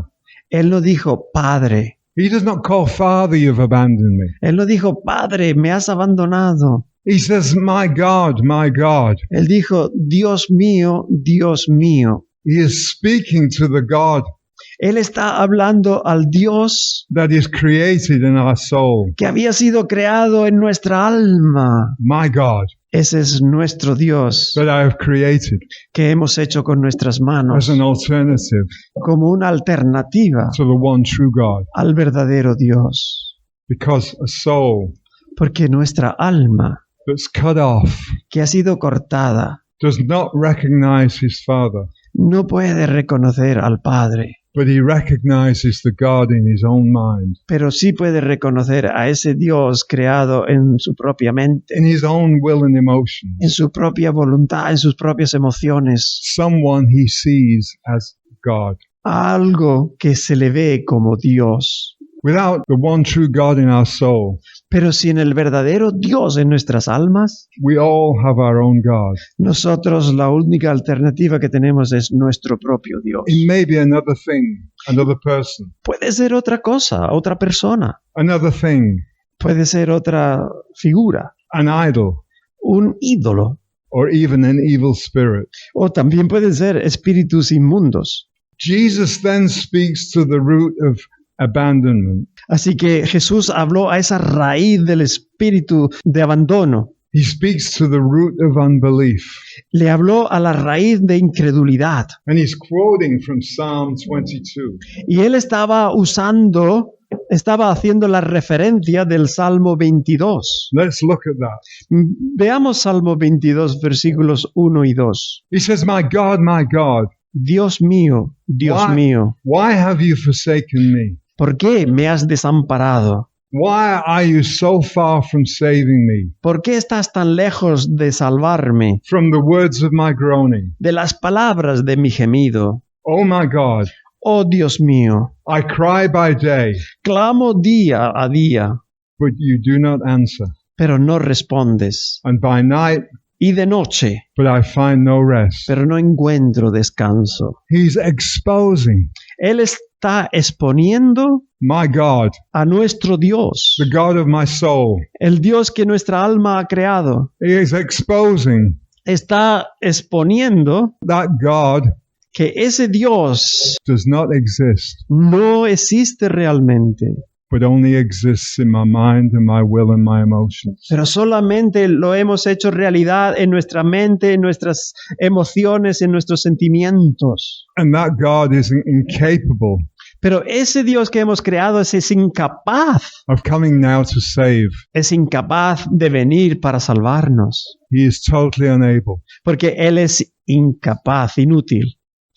Él no dijo, Padre. He does not call Father, you've abandoned me. Él no dijo, Padre, me has abandonado. He says, my God, my God. Él dijo, Dios mío, Dios mío. He is speaking to the God Él está hablando al Dios that is created in our soul. que había sido creado en nuestra alma. My God, Ese es nuestro Dios that I have created que hemos hecho con nuestras as manos an alternative como una alternativa to the one true God. al verdadero Dios. Because a soul Porque nuestra alma, that's cut off que ha sido cortada, does not recognize his Father, no puede reconocer al Padre, but he recognizes the God in his own mind, pero sí puede reconocer a ese Dios creado en su propia mente, in his own will and en emotions, su propia voluntad, en sus propias emociones, someone he sees as God. algo que se le ve como Dios. without the one true God in our soul, Pero sin el verdadero Dios en nuestras almas, we all have our own God. nosotros la única alternativa que tenemos es nuestro propio Dios. It may be another thing, another person, Puede ser otra cosa, otra persona, another thing, puede ser otra figura, an idol, un ídolo, or even an evil spirit. o también pueden ser espíritus inmundos. Jesus then speaks to the root of abandonment. Así que Jesús habló a esa raíz del espíritu de abandono. He speaks to the root of unbelief. Le habló a la raíz de incredulidad. And he's quoting from Psalm 22. Y él estaba haciendo la referencia del Salmo 22. Let's look at that. Veamos Salmo 22, versículos 1 y 2. He says, my God, Dios mío, Dios mío, why have you forsaken me? ¿por qué me has desamparado? Why are you so far from saving me? ¿Por qué estás tan lejos de salvarme? From the words of my groaning. De las palabras de mi gemido. Oh my God, Oh Dios mío, I cry by day, clamo día a día, but you do not answer. pero no respondes. And by night, Y de noche, but I find no rest. pero no encuentro descanso. He's exposing Él está exponiendo my God, a nuestro Dios, the God of my soul. el Dios que nuestra alma ha creado. He is exposing Está exponiendo that God que ese Dios does not exist, no existe realmente, but only exists in my mind and my will and my emotions. pero solamente lo hemos hecho realidad en nuestra mente, en nuestras emociones, en nuestros sentimientos. And that God is incapable Pero ese Dios que hemos creado es incapaz, of coming now to save. es incapaz de venir para salvarnos, He is totally unable. porque Él es incapaz, inútil.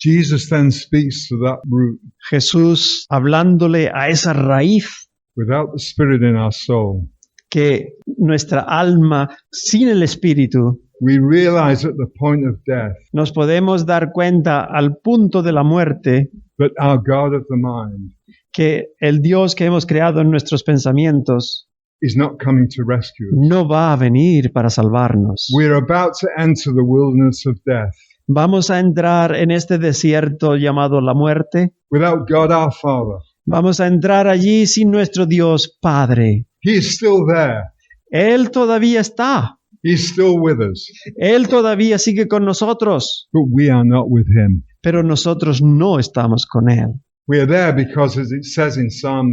Jesus then speaks to that root. Jesús hablándole a esa raíz Without the Spirit in our soul, que nuestra alma, sin el Espíritu, we realize at the point of death nos podemos dar cuenta al punto de la muerte that our God of the mind que el Dios que hemos creado en nuestros pensamientos is not coming to rescue us. no va a venir para salvarnos. We're about to enter the wilderness of death Vamos a entrar en este desierto llamado la muerte. without God our Father. Vamos a entrar allí sin nuestro Dios Padre. He is still there. Él todavía está. He's still with us, Él todavía sigue con nosotros, but we are not with him. pero nosotros no estamos con Él. We are there because, as it says in Psalm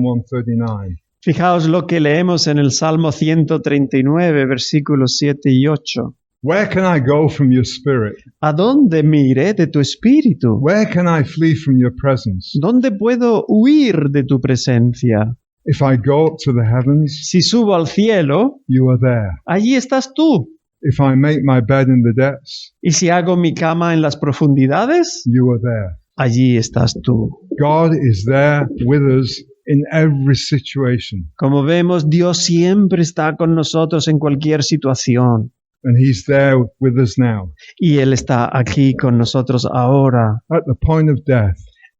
139, Fijaos lo que leemos en el Salmo 139, versículos 7 y 8. where can I go from your spirit? ¿A dónde me iré de tu espíritu? Where can I flee from your presence? ¿Dónde puedo huir de tu presencia? If I go up to the heavens, Si subo al cielo, you are there. allí estás tú. If I make my bed in the depths, Y si hago mi cama en las profundidades, you are there. allí estás tú. God is there with us in every situation, Como vemos, Dios siempre está con nosotros en cualquier situación. and he's there with us now. Y Él está aquí con nosotros ahora. At the point of death,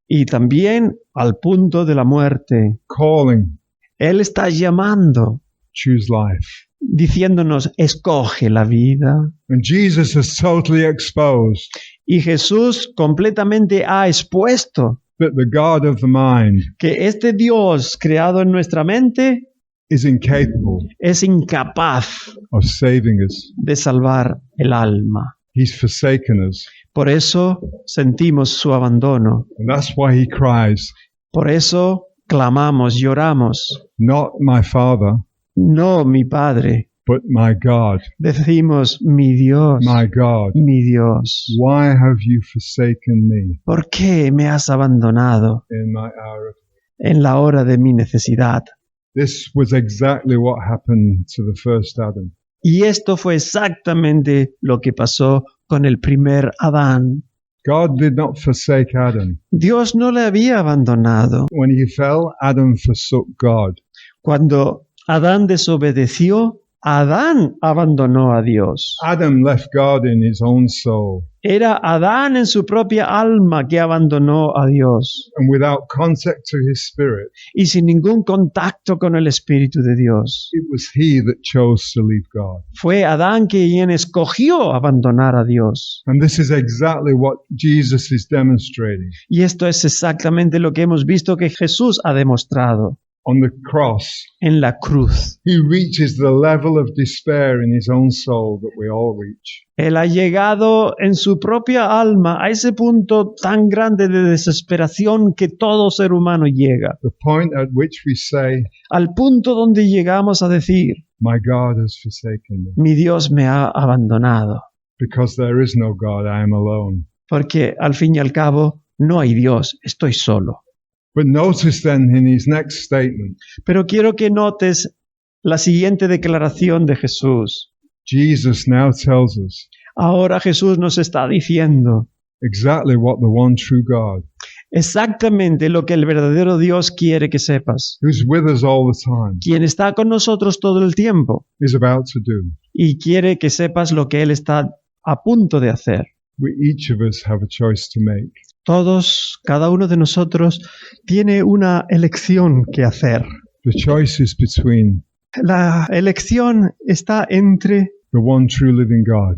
Y también al punto de la muerte. calling, Él está llamando, choose life. diciéndonos, escoge la vida. And Jesus has totally exposed Y Jesús completamente ha expuesto that the God of the mind que este Dios creado en nuestra mente is incapable es incapaz of saving us. de salvar el alma. He's forsaken us. Por eso sentimos su abandono. And that's why he cries, Por eso clamamos, lloramos. not my Father, No, mi Padre. but my God, Decimos, mi Dios, my God. mi Dios. Why have you forsaken me ¿Por qué me has abandonado in my hour of en la hora de mi necesidad? This was exactly what happened to the first Adam. Y esto fue exactamente lo que pasó con el primer Adán. God did not forsake Adam. Dios no le había abandonado. When he fell, Adam forsook God. Cuando Adán desobedeció, Adán abandonó a Dios. Adam left God in his own soul, Era Adán en su propia alma que abandonó a Dios and without contact to his spirit, y sin ningún contacto con el Espíritu de Dios. it was he that chose to leave God. Fue Adán quien escogió abandonar a Dios. And this is exactly what Jesus is demonstrating. Y esto es exactamente lo que hemos visto que Jesús ha demostrado On the cross, en la cruz. he reaches the level of despair in his own soul that we all reach. Él ha llegado en su propia alma a ese punto tan grande de desesperación que todo ser humano llega, The point at which we say, al punto donde llegamos a decir, My God has forsaken me. mi Dios me ha abandonado, Because there is no God, I am alone. porque al fin y al cabo no hay Dios, estoy solo. But notice then in his next statement, Pero quiero que notes la siguiente declaración de Jesús. Jesus now tells us Ahora Jesús nos está diciendo exactly what the one true God, exactamente lo que el verdadero Dios quiere que sepas, who's with us all the time, quien está con nosotros todo el tiempo is about to do. y quiere que sepas lo que Él está a punto de hacer. Each of us have a choice to make. Todos, cada uno de nosotros tiene una elección que hacer. The choice is between La elección está entre the one true living God,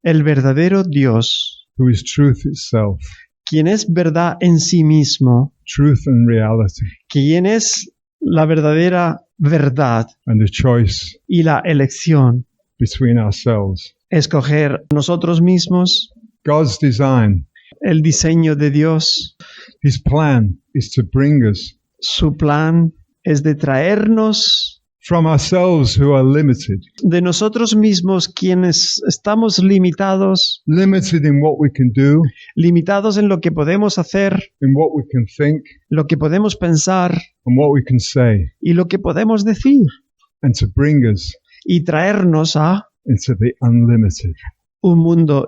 el verdadero Dios, who is truth itself, quien es verdad en sí mismo, truth and reality, quien es la verdadera verdad, and a choice y la elección, between ourselves. escoger nosotros mismos, God's design, el diseño de Dios. his plan is to bring us Su plan es de traernos from ourselves who are limited, de nosotros mismos, quienes estamos limitados, limited in what we can do, limitados en lo que podemos hacer, in what we can think, lo que podemos pensar and what we can say, y lo que podemos decir, and to bring us y traernos a into the unlimited, un mundo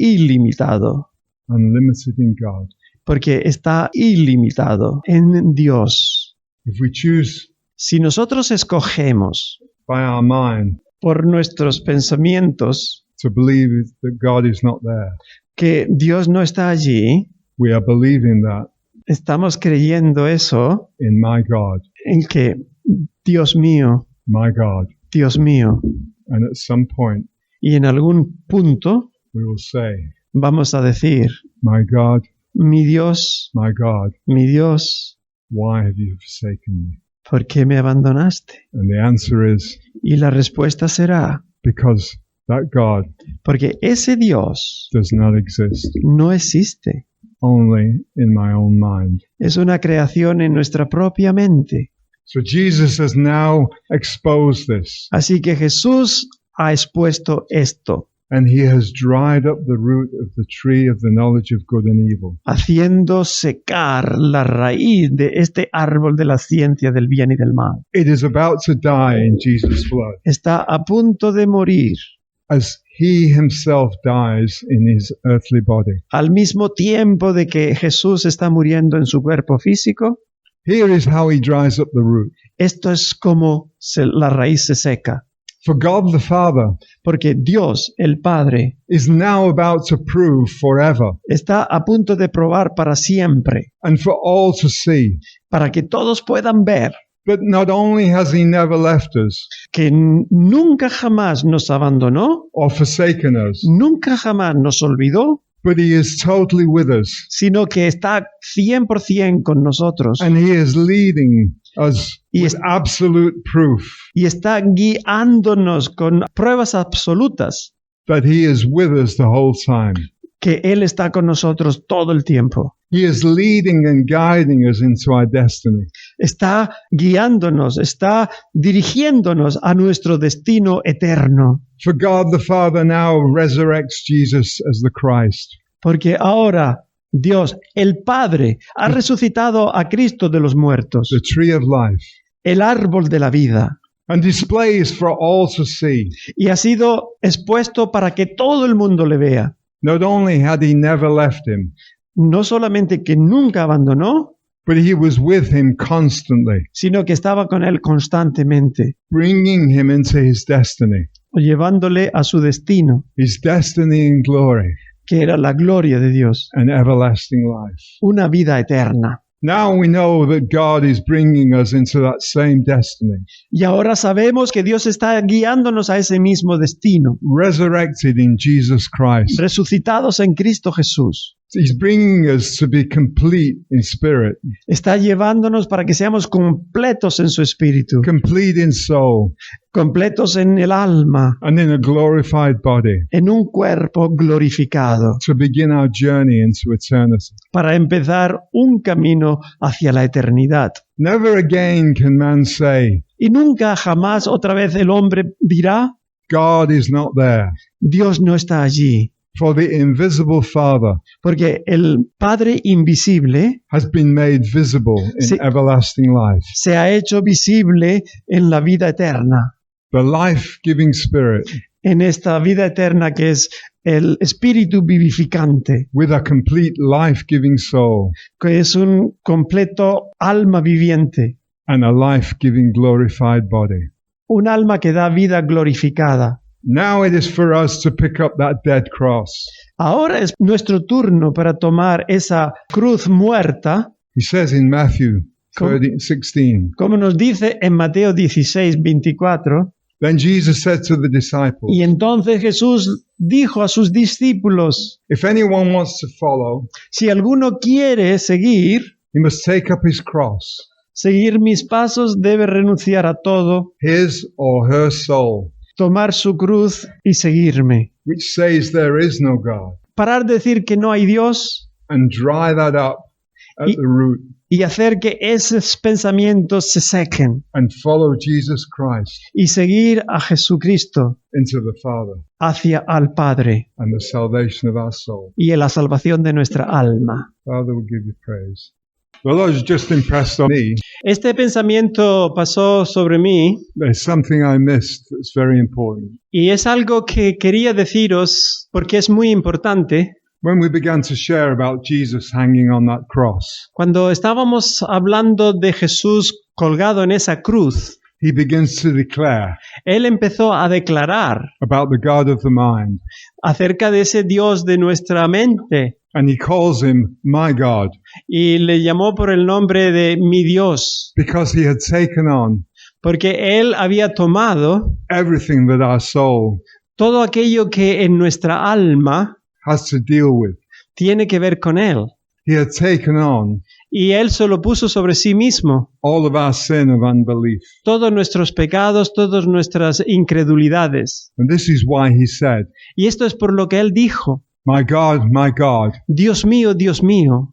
ilimitado, unlimited in God. porque está ilimitado en Dios. If we choose Si nosotros escogemos by our mind por nuestros pensamientos to believe that God is not there, que Dios no está allí, we are believing that estamos creyendo eso, in my God, en que Dios mío, my God. Dios mío, And at some point, y en algún punto we will say, vamos a decir, my God, mi Dios, why have you forsaken me? ¿por qué me abandonaste? And the answer is, Y la respuesta será, because that God porque ese Dios does not exist, no existe. only in my own mind. Es una creación en nuestra propia mente. So Jesus has now exposed this, Así que Jesús ha expuesto esto, and he has dried up the root of the tree of the knowledge of good and evil. haciendo secar la raíz de este árbol de la ciencia del bien y del mal. It is about to die in Jesus' blood, Está a punto de morir as he himself dies in his earthly body. al mismo tiempo de que Jesús está muriendo en su cuerpo físico. Here is how he dries up the root. Esto es como la raíz se seca, For God the Father porque Dios, el Padre, is now about to prove forever está a punto de probar para siempre, and for all to see para que todos puedan ver that not only has he never left us que nunca jamás nos abandonó, or forsaken us, nunca jamás nos olvidó, but he is totally with us, sino que está 100% con nosotros and he is leading us Y with es- absolute proof y está guiándonos con pruebas absolutas that he is with us the whole time. que Él está con nosotros todo el tiempo. He is leading and guiding us into our destiny. Está guiándonos, está dirigiéndonos a nuestro destino eterno. For God the Father now resurrects Jesus as the Christ. Porque ahora Dios, el Padre, ha resucitado a Cristo de los muertos, The tree of life, el árbol de la vida, and displays for all to see. y ha sido expuesto para que todo el mundo le vea. Not only had he never left him, No solamente que nunca abandonó, but he was with him constantly, sino que estaba con él constantemente, bringing him into his destiny llevándole a su destino, in glory que era la gloria de Dios, and everlasting life. una vida eterna. Now we know that God is bringing us into that same destiny, Y ahora sabemos que Dios está guiándonos a ese mismo destino, resurrected in Jesus Christ. resucitados en Cristo Jesús. He's bringing us to be complete in spirit, Está llevándonos para que seamos completos en su espíritu, complete in soul, completos en el alma, and in a glorified body, en un cuerpo glorificado, to begin our journey into eternity. para empezar un camino hacia la eternidad. Never again can man say, Y nunca jamás otra vez el hombre dirá, God is not there. Dios no está allí, For the invisible Father porque el Padre invisible has been made visible in Sí. everlasting life. se ha hecho visible en la vida eterna, The life-giving Spirit en esta vida eterna que es el espíritu vivificante, with a complete life-giving soul que es un completo alma viviente, and a life-giving glorified body. un alma que da vida glorificada. Now it is for us to pick up that dead cross. Ahora es nuestro turno para tomar esa cruz muerta, He says in Matthew ¿Cómo? 16, como nos dice en Mateo 16, 24, Then Jesus said to the disciples, y entonces Jesús dijo a sus discípulos, If anyone wants to follow, si alguno quiere seguir he must take up his cross, seguir mis pasos, debe renunciar a todo, his or her soul, tomar su cruz y seguirme. which says there is no God, Parar de decir que no hay Dios and dry that up at Y- the root, y hacer que esos pensamientos se sequen and follow Jesus Christ y seguir a Jesucristo into the Father hacia al Padre and the salvation of our soul. y en la salvación de nuestra alma. Father, will give you praise. The Lord has just impressed on me. Este pensamiento pasó sobre mí There's something I missed that's very important. y es algo que quería deciros porque es muy importante. When we began to share about Jesus hanging on that cross, Cuando estábamos hablando de Jesús colgado en esa cruz, he begins to declare Él empezó a declarar about the God of the mind, acerca de ese Dios de nuestra mente and he calls him my God y le llamó por el nombre de mi Dios, because he had taken on porque Él había tomado everything that our soul todo aquello que en nuestra alma has to deal with. tiene que ver con Él. He had taken on Y Él se lo puso sobre sí mismo, all of our sin of unbelief. todos nuestros pecados, todas nuestras incredulidades. And this is why he said, Y esto es por lo que Él dijo, my God, Dios mío,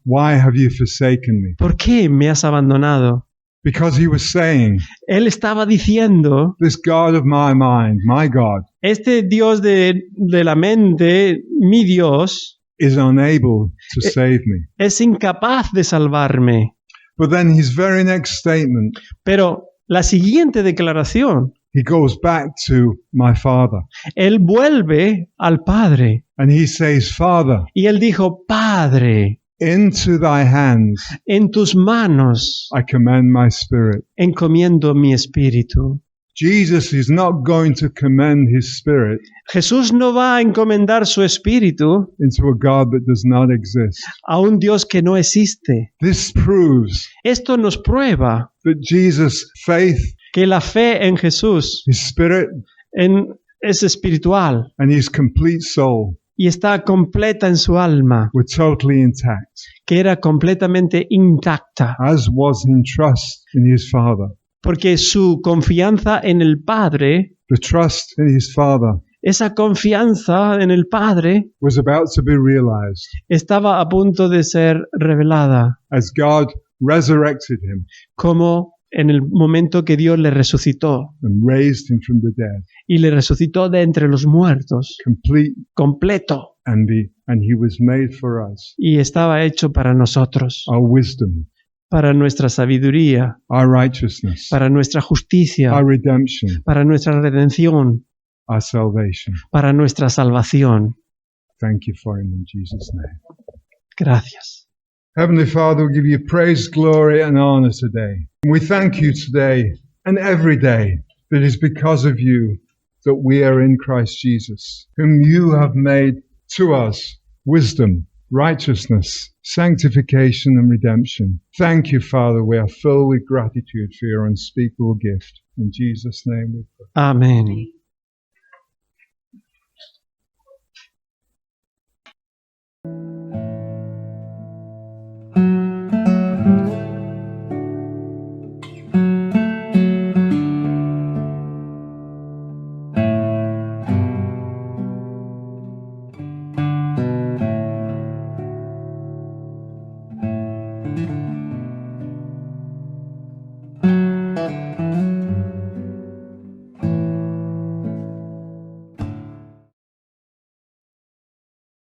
why have you forsaken me? ¿por qué me has abandonado? Because he was saying, Él estaba diciendo, this God of my mind, my God, este Dios de la mente, mi Dios, is unable to save me. es incapaz de salvarme. But then his very next statement, Pero la siguiente declaración, he goes back to my Father. Él vuelve al Padre. And he says, Father, Y Él dijo, Padre, into thy hands en tus manos I commend my spirit. encomiendo mi espíritu. Jesus is not going to commend his spirit Jesús no va a encomendar su espíritu into a God that does not exist. a un Dios que no existe. This proves Esto nos prueba that Jesus' faith, que la fe en Jesús his spirit, es espiritual and his complete soul y está completa en su alma, were totally intact, que era completamente intacta, as was in trust in his Father. porque su confianza en el Padre, The trust in his Father esa confianza en el Padre, was about to be realized estaba a punto de ser revelada, as God resurrected him como en el momento que Dios le resucitó and raised him from the dead, y le resucitó de entre los muertos, complete, completo, and he was made for us, y estaba hecho para nosotros, our wisdom, para nuestra sabiduría, our righteousness, para nuestra justicia, our redemption, para nuestra redención, our salvation. para nuestra salvación. Thank you for him in Jesus' name. Gracias. Heavenly Father, we give you praise, glory, and honor today. We thank you today and every day that it is because of you that we are in Christ Jesus, whom you have made to us wisdom, righteousness, sanctification, and redemption. Thank you, Father. We are filled with gratitude for your unspeakable gift. In Jesus' name we pray. Amén.